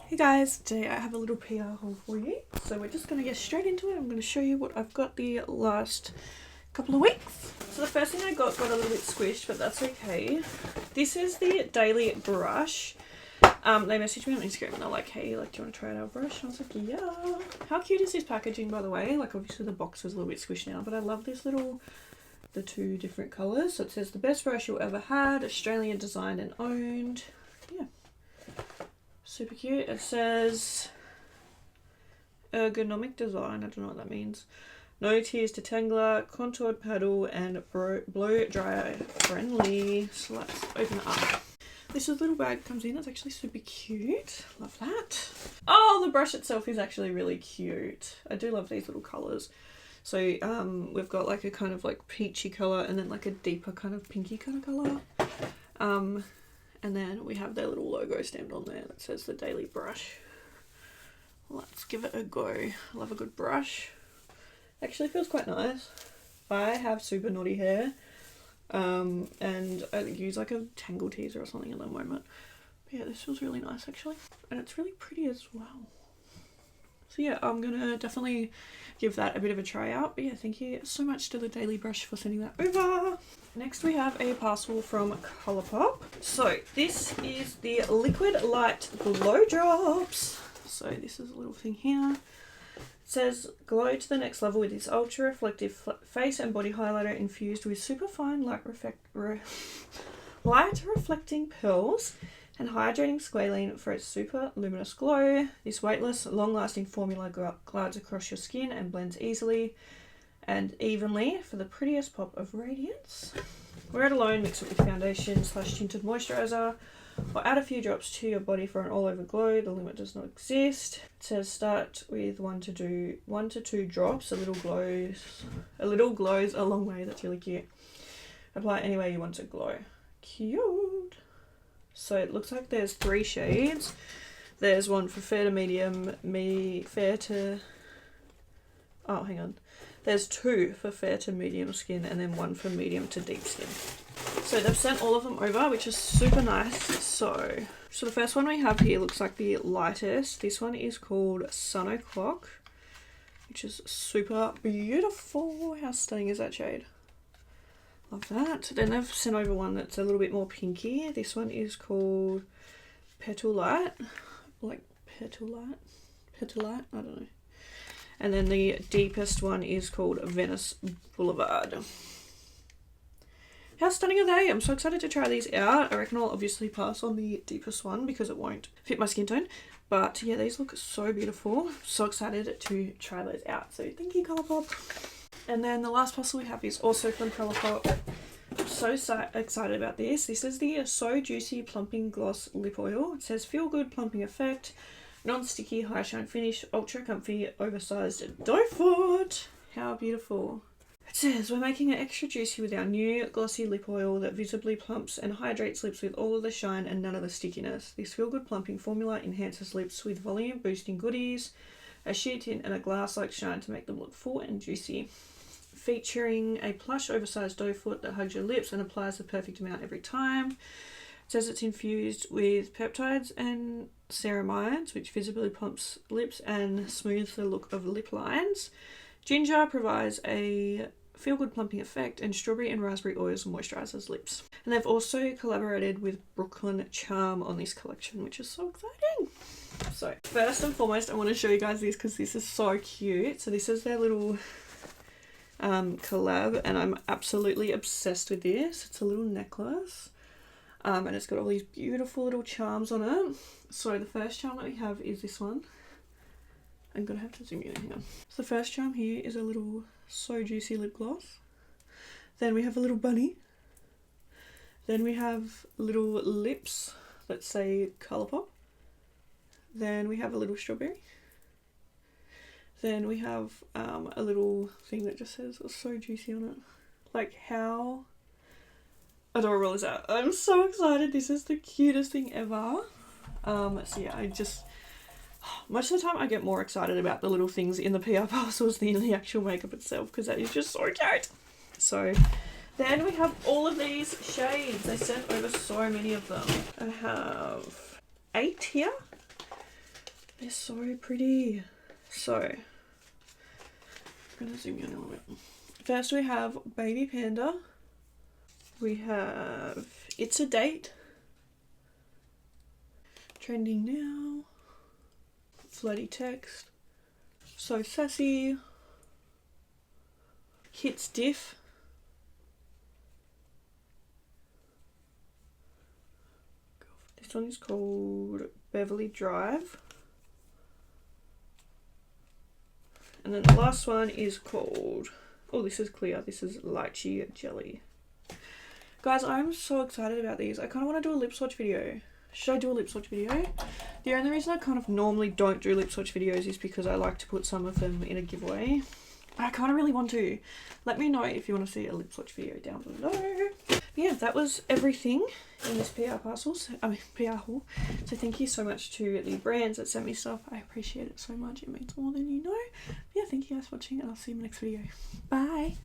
Hey guys, today I have a little PR haul for you. So we're just going to get straight into it. I'm going to show you what I've got the last couple of weeks. So the first thing I got a little bit squished, but that's okay. This is the Daily Brush. They messaged me on Instagram and they're like, hey, do you want to try out our brush? And I was like, yeah. How cute is this packaging, by the way? Obviously the box is a little bit squished now, but I love this the two different colours. So it says the best brush you'll ever had, Australian designed and owned. Yeah. Super cute. It says ergonomic design. I don't know what that means. No tears detangler, contoured paddle, and blow dry friendly. So let's open it up. This little bag comes in. It's actually super cute. Love that. Oh, the brush itself is actually really cute. I do love these little colours. So we've got a kind of peachy colour and then a deeper kind of pinky kind of colour. And then we have their little logo stamped on there that says the Daily Brush. Let's give it a go. I love a good brush. Actually feels quite nice. I have super naughty hair. And I use a Tangle teaser or something at the moment. But yeah, this feels really nice actually. And it's really pretty as well. So yeah, I'm gonna definitely give that a bit of a try out. But yeah, thank you so much to the Daily Brush for sending that over. Next we have a parcel from Colourpop. So this is the Liquid Light Glow Drops. So this is a little thing here. It says glow to the next level with this ultra reflective face and body highlighter infused with super fine light reflecting pearls and hydrating squalene for its super luminous glow. This weightless, long-lasting formula glides across your skin and blends easily and evenly for the prettiest pop of radiance. Wear it alone, mix it with foundation / tinted moisturizer, or add a few drops to your body for an all-over glow. The limit does not exist. It says start with 1 to 2 drops. A little glows a long way. That's really cute. Apply any way you want to glow. Cute. So it looks like there's 3 shades. There's one for fair to medium, oh, hang on. There's 2 for fair to medium skin and then 1 for medium to deep skin. So they've sent all of them over, which is super nice. So the first one we have here looks like the lightest. This one is called Sun O'Clock, which is super beautiful. How stunning is that shade? Love that. Then they've sent over one that's a little bit more pinky. This one is called Petal Light. Petal Light? I don't know. And then the deepest one is called Venice Boulevard. How stunning are they? I'm so excited to try these out. I reckon I'll obviously pass on the deepest one because it won't fit my skin tone. But yeah, these look so beautiful. So excited to try those out. So thank you, Colourpop. And then the last parcel we have is also from Colourpop. I'm so excited about this. This is the So Juicy Plumping Gloss Lip Oil. It says feel good plumping effect, non-sticky high shine finish, ultra comfy oversized doe foot. How beautiful. It says we're making it extra juicy with our new glossy lip oil that visibly plumps and hydrates lips with all of the shine and none of the stickiness. This feel good plumping formula enhances lips with volume boosting goodies, a sheer tint and a glass-like shine to make them look full and juicy. Featuring a plush oversized doe foot that hugs your lips and applies the perfect amount every time. It says it's infused with peptides and ceramides, which visibly plumps lips and smooths the look of lip lines. Ginger provides a feel-good plumping effect, and strawberry and raspberry oils moisturizes lips. And they've also collaborated with Brooklyn Charm on this collection, which is so exciting. So first and foremost, I want to show you guys this because this is so cute. So this is their little collab, and I'm absolutely obsessed with this. It's a little necklace, and it's got all these beautiful little charms on it. So the first charm that we have is this one. I'm gonna have to zoom in. Hang on. So the first charm here is a little So Juicy lip gloss. Then we have a little bunny. Then we have little lips that say Colourpop. Then we have a little strawberry. Then we have a little thing that just says So Juicy on it. How adorable is that? I'm so excited. This is the cutest thing ever. So yeah, most of the time I get more excited about the little things in the PR parcels than the actual makeup itself because that is just so cute. So then we have all of these shades. They sent over so many of them. I have 8 here. They're so pretty. So, I'm going to zoom in a little bit. First we have Baby Panda. We have It's a Date. Trending Now. Flirty Text. So Sassy. Hits Diff. This one is called Beverly Drive. And then the last one is called, oh, this is clear. This is Lychee Jelly. Guys, I'm so excited about these. I kind of want to do a lip swatch video. Should I do a lip swatch video? The only reason I kind of normally don't do lip swatch videos is because I like to put some of them in a giveaway. But I kind of really want to. Let me know if you want to see a lip swatch video down below. But yeah, that was everything in this PR parcel. PR haul. So thank you so much to the brands that sent me stuff. I appreciate it so much. It means more than you know. But yeah, thank you guys for watching and I'll see you in the next video. Bye.